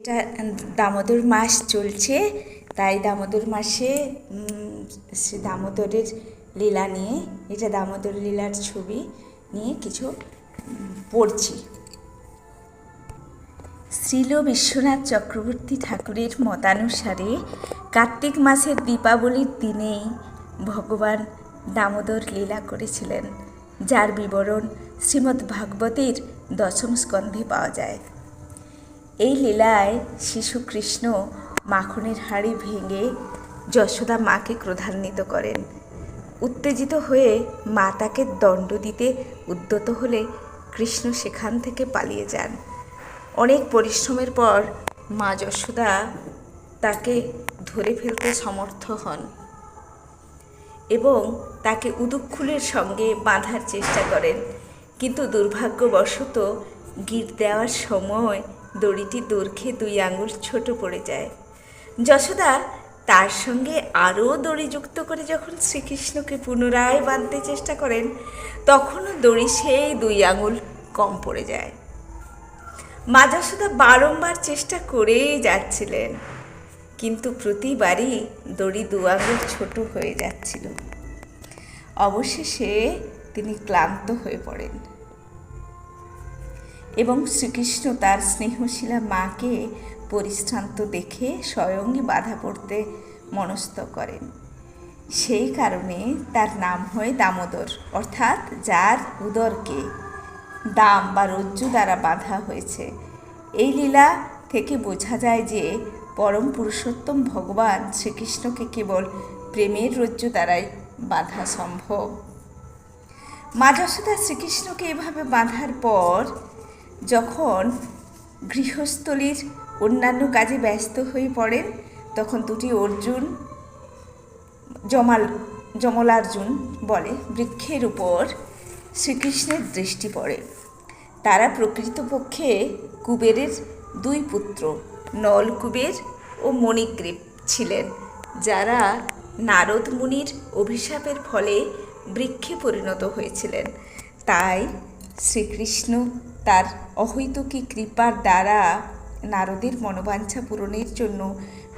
এটা দামোদর মাস চলছে, তাই দামোদর মাসে শ্রী দামোদরের লীলা নিয়ে, এটা দামোদর লীলার ছবি নিয়ে কিছু পড়ছি। শ্রীল বিশ্বনাথ চক্রবর্তী ঠাকুরের মতানুসারে কার্তিক মাসের দীপাবলির দিনেই ভগবান দামোদর লীলা করেছিলেন, যার বিবরণ শ্রীমদ্ ভাগবতের দশম স্কন্ধে পাওয়া যায়। এই লীলায় শিশু কৃষ্ণ মাখনের হাঁড়ি ভেঙে যশোদা মাকে ক্রোধান্বিত করেন। উত্তেজিত হয়ে মা তাকে দণ্ড দিতে উদ্যত হলে কৃষ্ণ সেখান থেকে পালিয়ে যান। অনেক পরিশ্রমের পর মা যশোদা তাকে ধরে ফেলতে সমর্থ হন এবং তাকে উদুক্ষুলের সঙ্গে বাঁধার চেষ্টা করেন, কিন্তু দুর্ভাগ্যবশত গিঁট দেওয়ার সময় দড়িটি দৈর্ঘ্যে 2 আঙুল ছোট পড়ে যায়। যশোদা তার সঙ্গে আরও দড়ি যুক্ত করে যখন শ্রীকৃষ্ণকে পুনরায় বাঁধতে চেষ্টা করেন, তখনও দড়ি সেই 2 আঙুল কম পড়ে যায়। মা যশোদা বারংবার চেষ্টা করেই যাচ্ছিলেন, কিন্তু প্রতিবারই দড়ি 2 আঙুল ছোট হয়ে যাচ্ছিল। অবশেষে তিনি ক্লান্ত হয়ে পড়েন এবং শ্রীকৃষ্ণ তার স্নেহশীলা মাকে পরিশ্রান্ত দেখে স্বয়ংই বাধা পড়তে মনস্থ করেন। সেই কারণে তার নাম হয় দামোদর, অর্থাৎ যার উদরকে দাম বা রজ্জু দ্বারা বাঁধা হয়েছে। এই লীলা থেকে বোঝা যায় যে পরম পুরুষোত্তম ভগবান শ্রীকৃষ্ণকে কেবল প্রেমের রজ্জু দ্বারাই বাঁধা সম্ভব। মা যশোদা শ্রীকৃষ্ণকে এভাবে বাঁধার পর যখন গৃহস্থলীর অন্যান্য কাজে ব্যস্ত হয়ে পড়েন, তখন 2টি অর্জুন, যমলার্জুন বলে, বৃক্ষের উপর শ্রীকৃষ্ণের দৃষ্টি পড়ে। তারা প্রকৃতপক্ষে কুবেরের 2 পুত্র, নলকুবের ও মণিগ্রীব ছিলেন, যারা নারদ মুনির অভিশাপের ফলে বৃক্ষে পরিণত হয়েছিলেন। তাই শ্রীকৃষ্ণ তার অহৈতুকী কৃপার দ্বারা নারদের মনোবাঞ্ছা পূরণের জন্য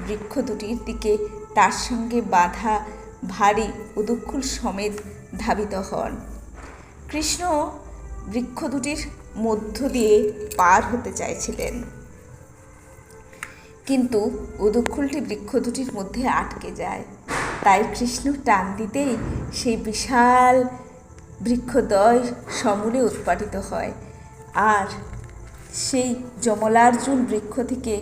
বৃক্ষ 2টির দিকে তার সঙ্গে বাঁধা ভারী উদুক্ষুল সমেত ধাবিত হন। কৃষ্ণ বৃক্ষ 2টির মধ্য দিয়ে পার হতে চাইছিলেন, কিন্তু উদুক্ষুলটি বৃক্ষ 2টির মধ্যে আটকে যায়। তাই কৃষ্ণ টান দিতেই সেই বিশাল বৃক্ষদ্বয় সমূলে উৎপাটিত হয়, আর সেই যমলার্জুন বৃক্ষ থেকে